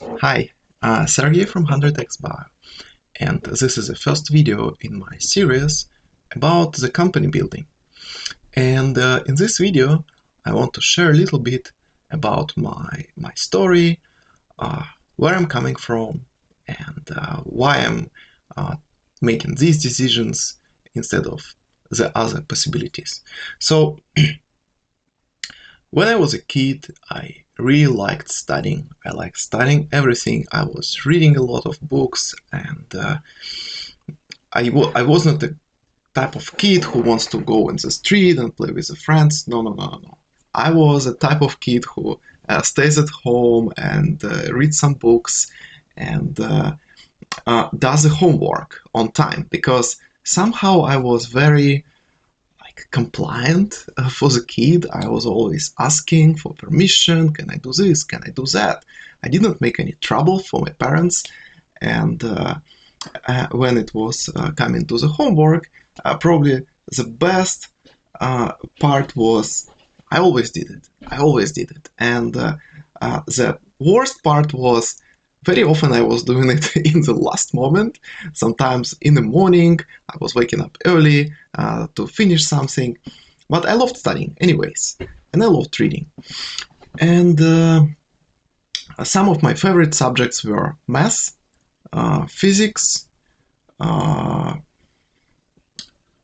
Hi, Sergei from 100x Bio, and this is the first video in my series about the company building. And in this video, I want to share a little bit about my story, where I'm coming from, and why I'm making these decisions instead of the other possibilities. So, when I was a kid, I really liked studying. I liked studying everything. I was reading a lot of books, and I was not the type of kid who wants to go in the street and play with the friends. No, no, no, no, no. I was a type of kid who stays at home and reads some books and does the homework on time, because somehow I was very compliant for the kid. I was always asking for permission. Can I do this? Can I do that? I did not make any trouble for my parents. And when it was coming to the homework, probably the best part was I always did it. I always did it. And the worst part was very often I was doing it in the last moment. Sometimes in the morning, I was waking up early to finish something. But I loved studying anyways, and I loved reading. And some of my favorite subjects were math, physics,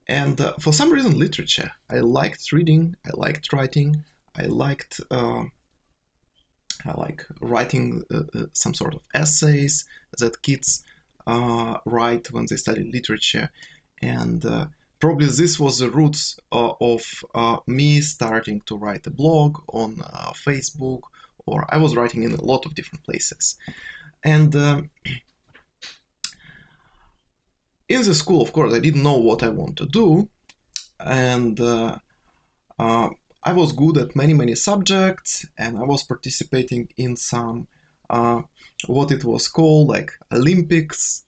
and for some reason literature. I liked reading, I liked writing, I liked writing some sort of essays that kids write when they study literature. And probably this was the roots of me starting to write a blog on Facebook, or I was writing in a lot of different places. And in the school, of course, I didn't know what I want to do. And I was good at many subjects, and I was participating in some what it was called like Olympics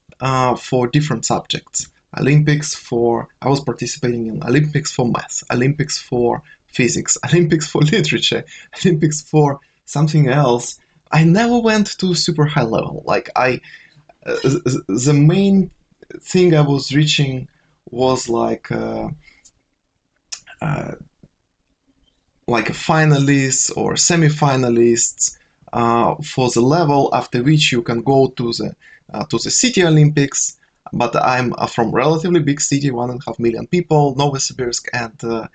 for different subjects. I was participating in Olympics for math, Olympics for physics, Olympics for literature, Olympics for something else. I never went to super high level. The main thing I was reaching was like a finalists or semi-finalists for the level after which you can go to the city Olympics. But I'm from relatively big city, 1.5 million people, Novosibirsk, and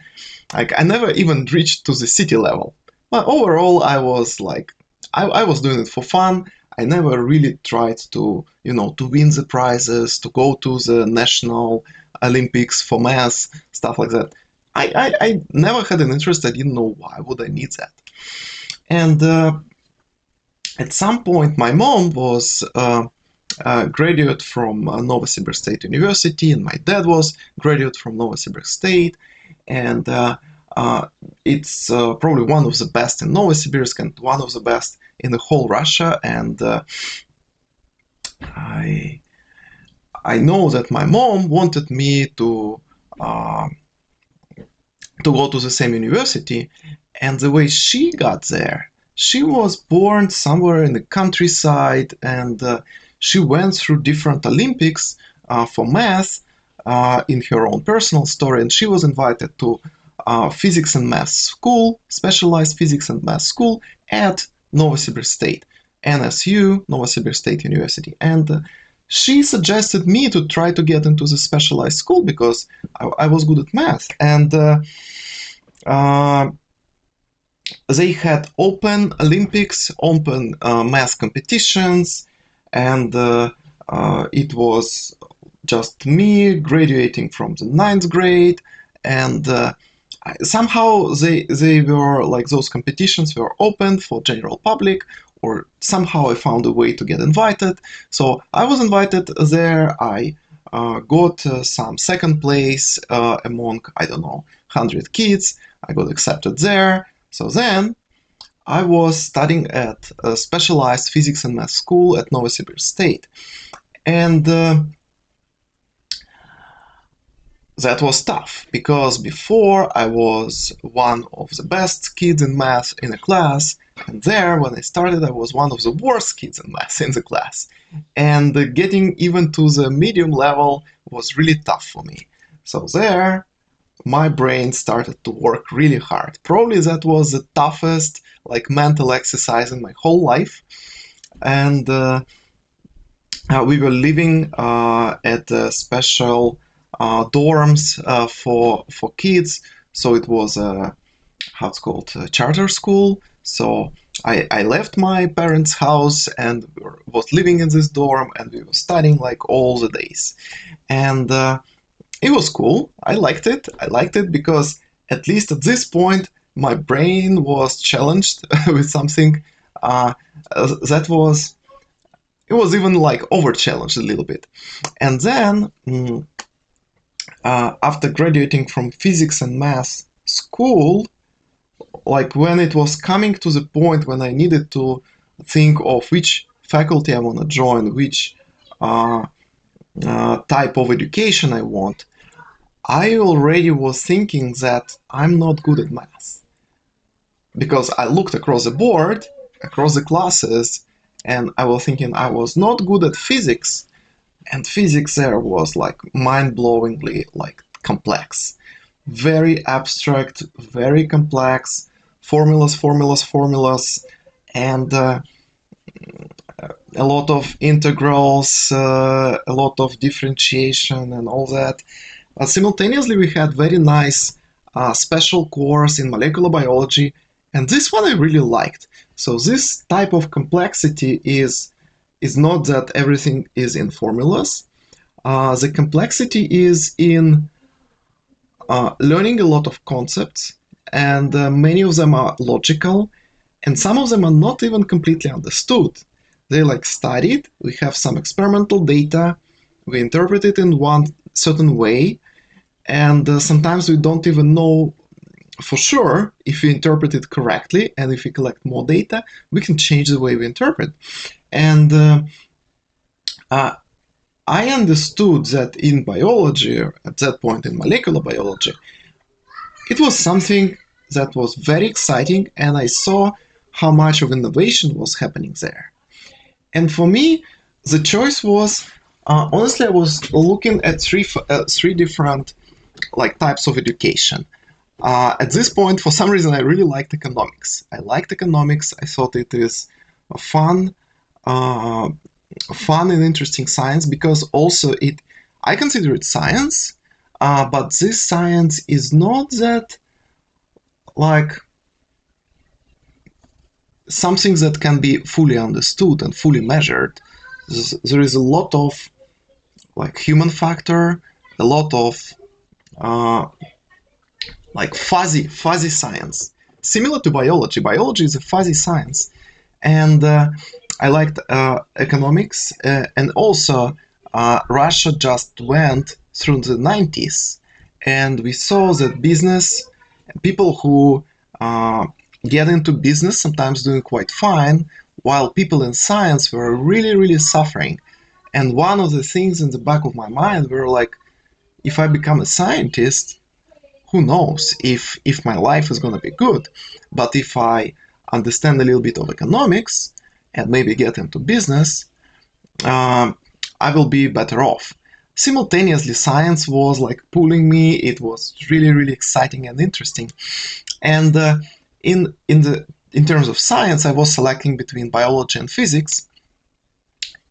I never even reached to the city level. But overall, I was I was doing it for fun. I never really tried to to win the prizes, to go to the national Olympics for math, stuff like that. I never had an interest. I didn't know why would I need that. And at some point, my mom was a graduate from Novosibirsk State University, and my dad was graduate from Novosibirsk State. And it's probably one of the best in Novosibirsk and one of the best in the whole Russia. And I know that my mom wanted me to go to the same university, and the way she got there, she was born somewhere in the countryside, and she went through different Olympics for math in her own personal story, and she was invited to physics and math school, specialized physics and math school at Novosibirsk State, NSU, Novosibirsk State University. And she suggested me to try to get into the specialized school because I was good at math. And they had open Olympics, open math competitions, and it was just me graduating from the 9th grade. And somehow they were like, those competitions were open for general public, or somehow I found a way to get invited. So I was invited there. I got some second place among, I don't know, 100 kids. I got accepted there. So then I was studying at a specialized physics and math school at Novosibirsk State. And that was tough because before I was one of the best kids in math in a class, and there, when I started, I was one of the worst kids in math in the class. And getting even to the medium level was really tough for me. So there, my brain started to work really hard. Probably that was the toughest like mental exercise in my whole life. And we were living at special dorms for kids. So it was how it's called charter school. So I left my parents' house and was living in this dorm, and we were studying like all the days. And it was cool. I liked it. I liked it because at least at this point my brain was challenged with something that was it was even like over challenged a little bit. And then after graduating from physics and math school, like when it was coming to the point when I needed to think of which faculty I want to join, which type of education I want, I already was thinking that I'm not good at math because I looked across the board, across the classes, and I was thinking I was not good at physics, and physics there was like mind-blowingly like complex, very abstract, very complex, formulas, and a lot of integrals, a lot of differentiation and all that. Simultaneously, we had very nice special course in molecular biology, and this one I really liked. So this type of complexity is not that everything is in formulas. The complexity is in learning a lot of concepts, and many of them are logical, and some of them are not even completely understood. They like studied, we have some experimental data, we interpret it in one certain way, and sometimes we don't even know for sure if we interpret it correctly, and if we collect more data, we can change the way we interpret. And I understood that in biology, at that point in molecular biology, it was something that was very exciting, and I saw how much of innovation was happening there. And for me, the choice was honestly, I was looking at three different like types of education. At this point, for some reason, I really liked economics. I liked economics. I thought it is a uh, fun and interesting science because also I consider it science, but this science is not that like something that can be fully understood and fully measured. There is a lot of like human factor, a lot of uh, like fuzzy science, similar to biology. Biology is a fuzzy science, and I liked economics, and also Russia just went through the 90s, and we saw that business people who get into business sometimes doing quite fine, while people in science were really suffering. And one of the things in the back of my mind were like, if I become a scientist, who knows if my life is going to be good. But if I understand a little bit of economics and maybe get into business, I will be better off. Simultaneously, science was like pulling me. It was really exciting and interesting. And in terms of science, I was selecting between biology and physics.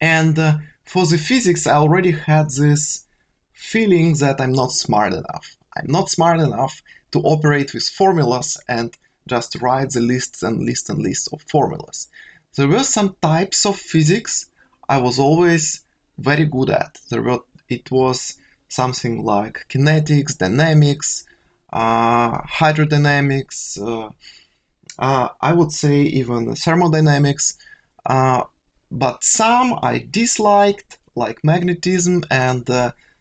And for the physics, I already had this feeling that I'm not smart enough. I'm not smart enough to operate with formulas and just write the lists and lists of formulas. There were some types of physics I was always very good at. It was something like kinetics, dynamics, hydrodynamics, I would say even thermodynamics, uh, but some I disliked, like magnetism and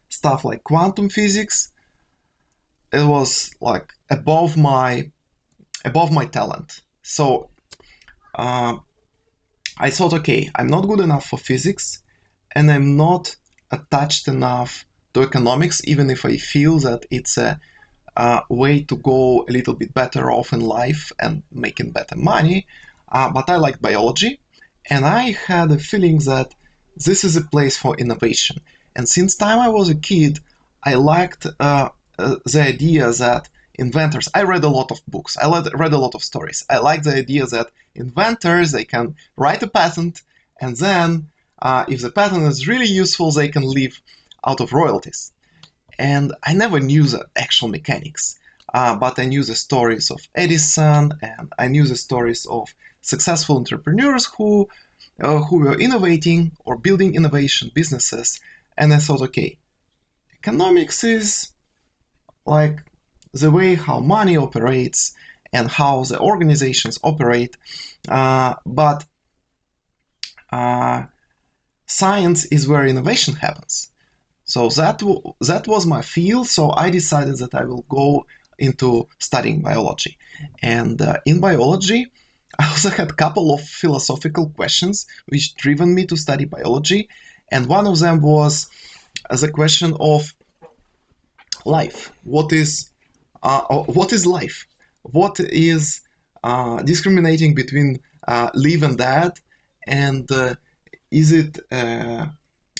stuff like quantum physics. It was like above my talent. So uh, I thought, okay, I'm not good enough for physics, and I'm not attached enough to economics, even if I feel that it's a way to go a little bit better off in life and making better money. But I like biology, and I had a feeling that this is a place for innovation. And since time I was a kid, I liked the idea that inventors. I read a lot of books. I read a lot of stories. I like the idea that inventors, they can write a patent, and then if the patent is really useful, they can live out of royalties. And I never knew the actual mechanics, but I knew the stories of Edison, and I knew the stories of successful entrepreneurs who were innovating or building innovation businesses. And I thought, okay, economics is like the way how money operates and how the organizations operate, but science is where innovation happens. So that was my field. So I decided that I will go into studying biology. And in biology, I also had a couple of philosophical questions which driven me to study biology. And one of them was the question of life. What is life? What is discriminating between live and dead? And is it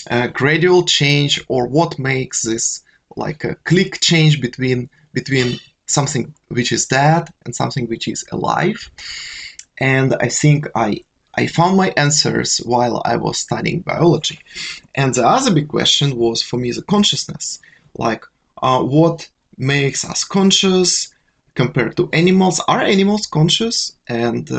a gradual change, or what makes this like a click change between something which is dead and something which is alive? And I think I found my answers while I was studying biology. And the other big question was for me the consciousness, like what makes us conscious compared to animals? Are animals conscious? And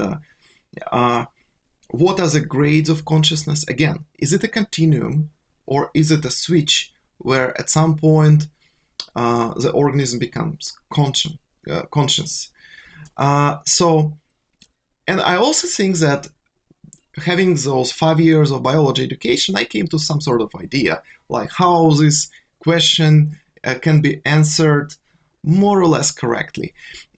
what are the grades of consciousness? Again, is it a continuum, or is it a switch where at some point the organism becomes conscious? And I also think that having those 5 years of biology education, I came to some sort of idea, like how this question can be answered more or less correctly.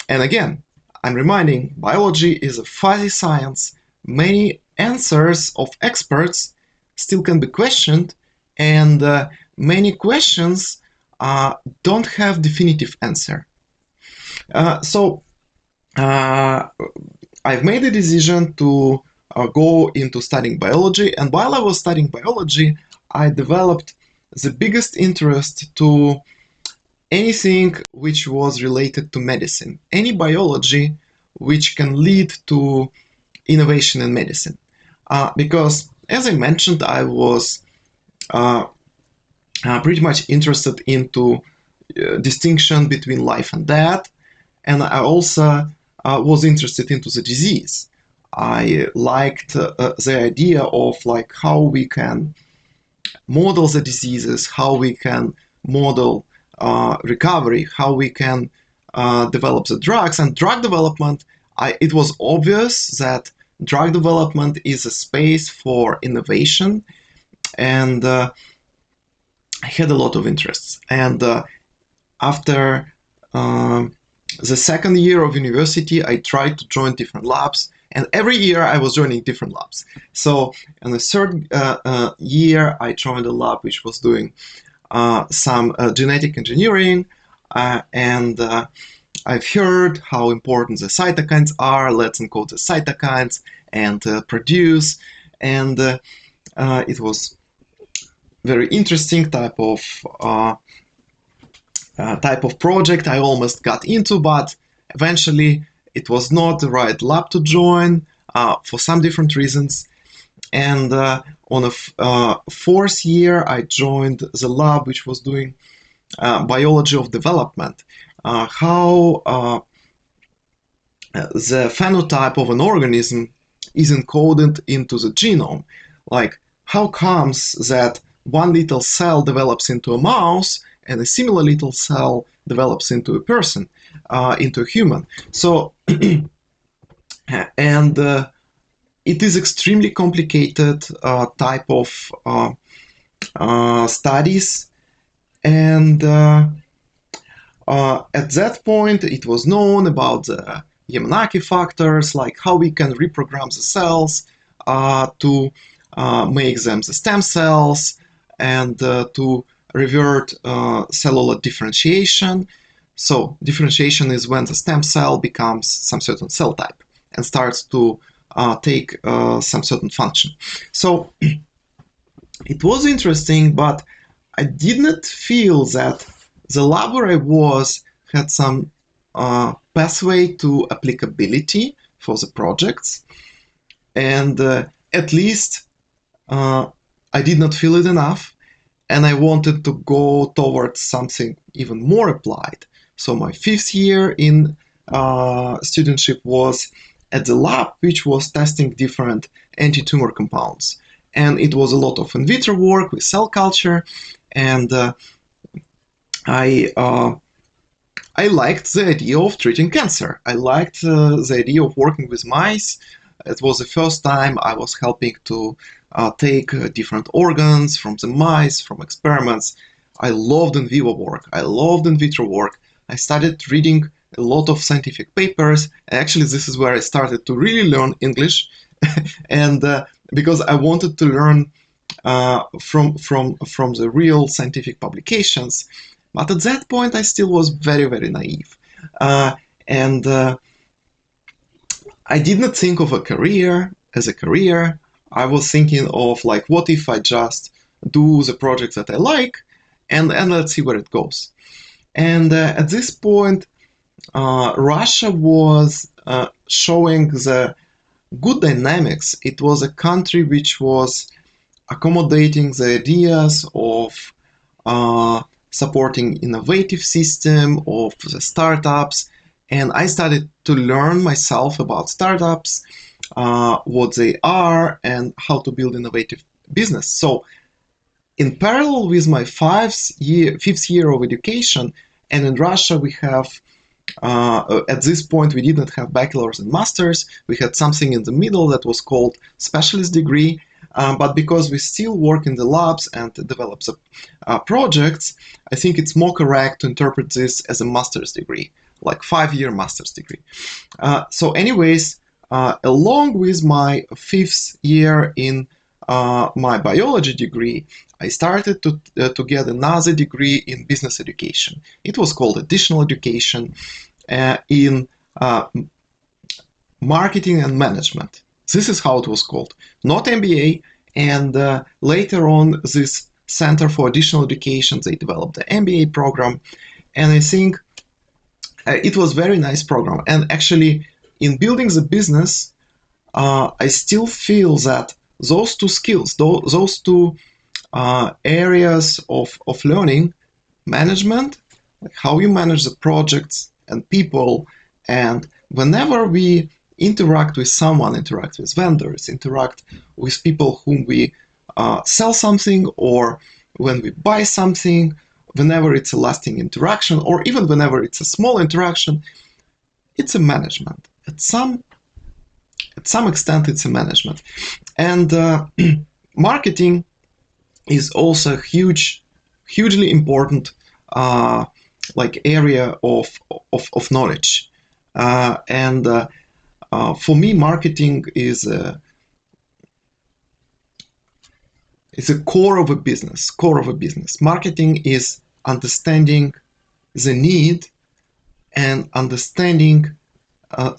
And again, I'm reminding, biology is a fuzzy science. Many answers of experts still can be questioned, and many questions don't have definitive answer. So I've made a decision to go into studying biology, and while I was studying biology, I developed the biggest interest to anything which was related to medicine, any biology which can lead to innovation in medicine. Because, as I mentioned, I was pretty much interested into distinction between life and death, and I also was interested into the disease. I liked the idea of like how we can model the diseases, how we can model recovery, how we can develop the drugs. And drug development, it was obvious that drug development is a space for innovation, and I had a lot of interests. And after the second year of university, I tried to join different labs, and every year I was joining different labs. So in the third year, I joined a lab which was doing some genetic engineering, and I've heard how important the cytokines are. Let's encode the cytokines and produce, and it was very interesting type of project I almost got into, but eventually it was not the right lab to join for some different reasons. And on a fourth year, I joined the lab which was doing biology of development, how the phenotype of an organism is encoded into the genome. Like, how comes that one little cell develops into a mouse and a similar little cell develops into a person, into a human? So, and it is extremely complicated type of studies, and at that point it was known about the Yamanaki factors, like how we can reprogram the cells to make them the stem cells, and to revert cellular differentiation. So differentiation is when the stem cell becomes some certain cell type and starts to take some certain function. So it was interesting, but I did not feel that the lab where I was had some pathway to applicability for the projects, and at least I did not feel it enough, and I wanted to go towards something even more applied. So my 5th year in studentship was at the lab, which was testing different anti-tumor compounds. And it was a lot of in vitro work with cell culture, and I I liked the idea of treating cancer. I liked the idea of working with mice. It was the first time I was helping to take different organs from the mice, from experiments. I loved in vivo work. I loved in vitro work. I started reading a lot of scientific papers. Actually, this is where I started to really learn English, and because I wanted to learn from the real scientific publications. But at that point, I still was very, very naive. And I did not think of a career as a career. I was thinking of like, what if I just do the projects that I like, and let's see where it goes. And at this point, Russia was showing the good dynamics. It was a country which was accommodating the ideas of supporting innovative system of the startups, and I started to learn myself about startups, what they are, and how to build innovative business. So in parallel with my fifth year of education, and in Russia we have at this point we did not have bachelor's and master's. We had something in the middle that was called specialist degree. But because we still work in the labs and develop projects, I think it's more correct to interpret this as a master's degree, like 5-year master's degree. So anyways, along with my 5th year in my biology degree, I started to get another degree in business education. It was called additional education in marketing and management. This is how it was called, not MBA. And later on, this Center for Additional Education, they developed the MBA program. And I think it was a very nice program. And actually, in building the business, I still feel that those two skills, those two areas of learning, management, like how you manage the projects and people, and whenever we interact with someone, interact with vendors, interact with people whom we sell something, or when we buy something, whenever it's a lasting interaction, or even whenever it's a small interaction, it's a management. At some extent, it's a management. And marketing is also a hugely important like area of knowledge. For me, marketing is a core of a business. Marketing is understanding the need and understanding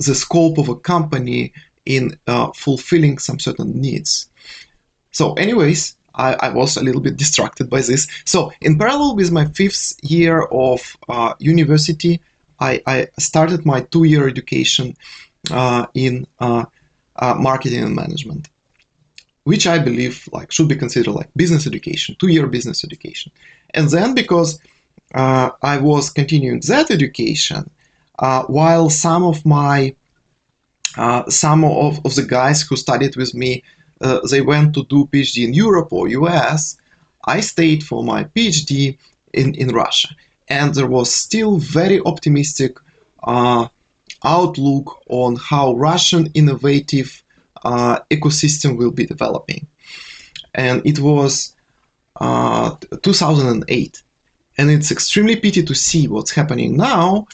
the scope of a company in fulfilling some certain needs. So anyways, I was a little bit distracted by this. So in parallel with my 5th year of university, I started my 2-year education in marketing and management, which I believe like should be considered like business education, 2-year business education. And then because I was continuing that education, while some of the guys who studied with me, they went to do PhD in Europe or US, I stayed for my PhD in Russia. And there was still very optimistic outlook on how Russian innovative ecosystem will be developing. And it was 2008. And it's extremely pity to see what's happening now,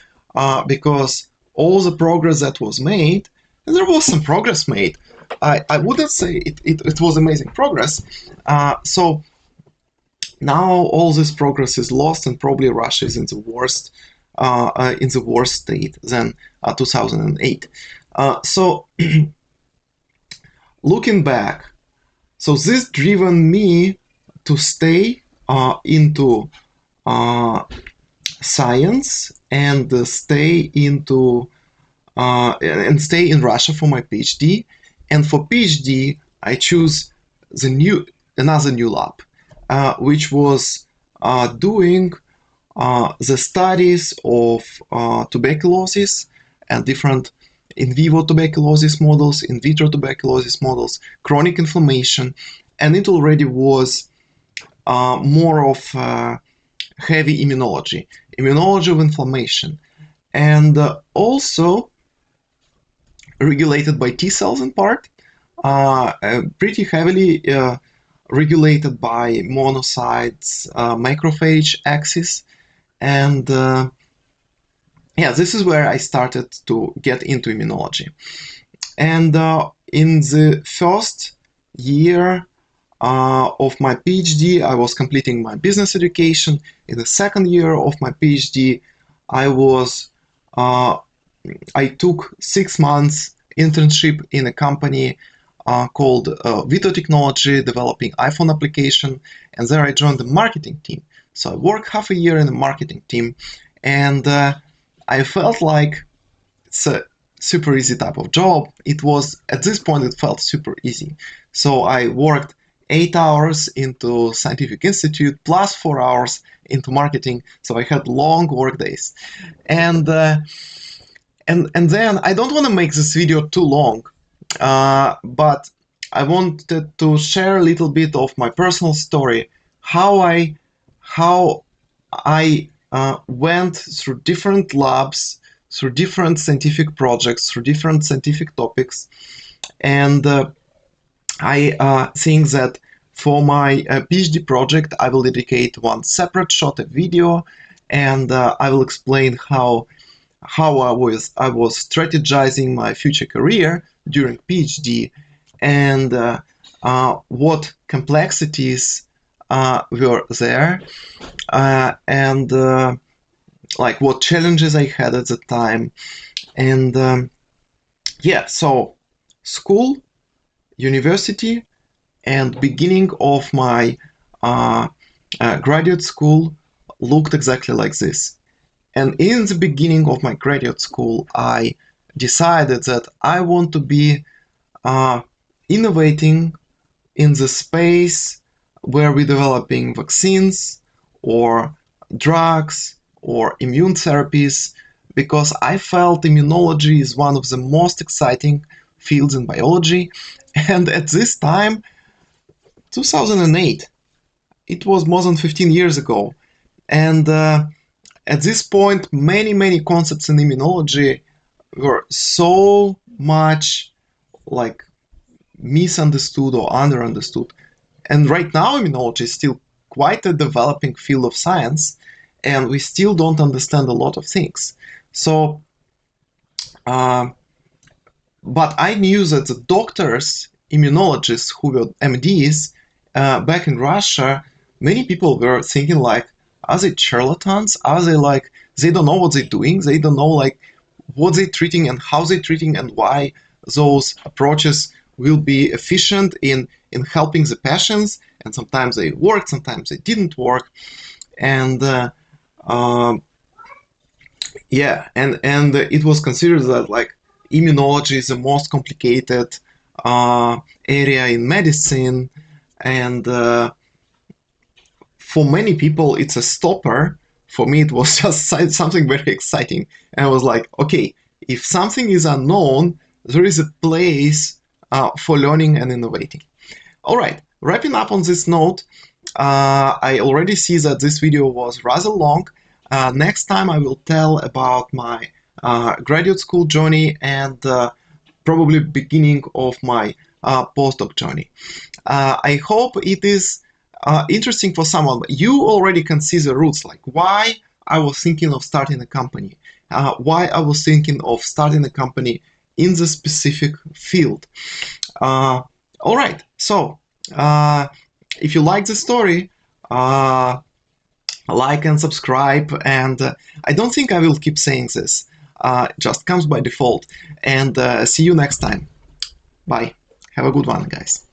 because all the progress that was made, and there was some progress made, I wouldn't say it was amazing progress. So Now all this progress is lost, and probably Russia is in the worst state than 2008. So looking back, so this driven me to stay into science and stay in Russia for my PhD. And for PhD, I choose another new lab, which was doing the studies of tuberculosis and different in vivo tuberculosis models, in vitro tuberculosis models, chronic inflammation, and it already was more of heavy immunology of inflammation, and also regulated by T cells in part, pretty heavily regulated by monocytes, macrophage axis, and yeah, this is where I started to get into immunology. And in the first year of my PhD, I was completing my business education. In the second year of my PhD, I took 6 months internship in a company called Vito Technology, developing iPhone application, and there I joined the marketing team. So I worked half a year in the marketing team, and I felt like it's a super easy type of job. It was, at this point, it felt super easy. So I worked 8 hours into scientific institute plus 4 hours into marketing. So I had long work days. And then I don't want to make this video too long, but I wanted to share a little bit of my personal story, how I went through different labs, through different scientific projects, through different scientific topics, and I think that for my PhD project, I will dedicate one separate shot, a video, and I will explain how I was strategizing my future career during PhD, and what complexities were there, and like what challenges I had at the time. And yeah, so school, university, and beginning of my graduate school looked exactly like this. And in the beginning of my graduate school, I decided that I want to be innovating in the space where we're developing vaccines or drugs or immune therapies, because I felt immunology is one of the most exciting fields in biology. And at this time, 2008, it was more than 15 years ago. And at this point, many concepts in immunology were so much like misunderstood or underunderstood. And right now, immunology is still quite a developing field of science, and we still don't understand a lot of things. So, but I knew that the doctors, immunologists who were MDs back in Russia, many people were thinking like, are they charlatans? Are they like, they don't know what they're doing? They don't know like what they're treating and how they're treating and why those approaches will be efficient in helping the patients. And sometimes they worked, sometimes they didn't work. And yeah, and it was considered that like immunology is the most complicated area in medicine, and for many people it's a stopper. For me, it was just something very exciting, and I was like, okay, if something is unknown, there is a place for learning and innovating. All right, wrapping up on this note, I already see that this video was rather long. Next time I will tell about my graduate school journey and probably beginning of my postdoc journey. I hope it is interesting for someone. You already can see the roots, like why I was thinking of starting a company, why I was thinking of starting a company in the specific field. All right, so if you like the story, Uh, like and subscribe, and I don't think I will keep saying this. It just comes by default. And see you next time. Bye. Have a good one, guys.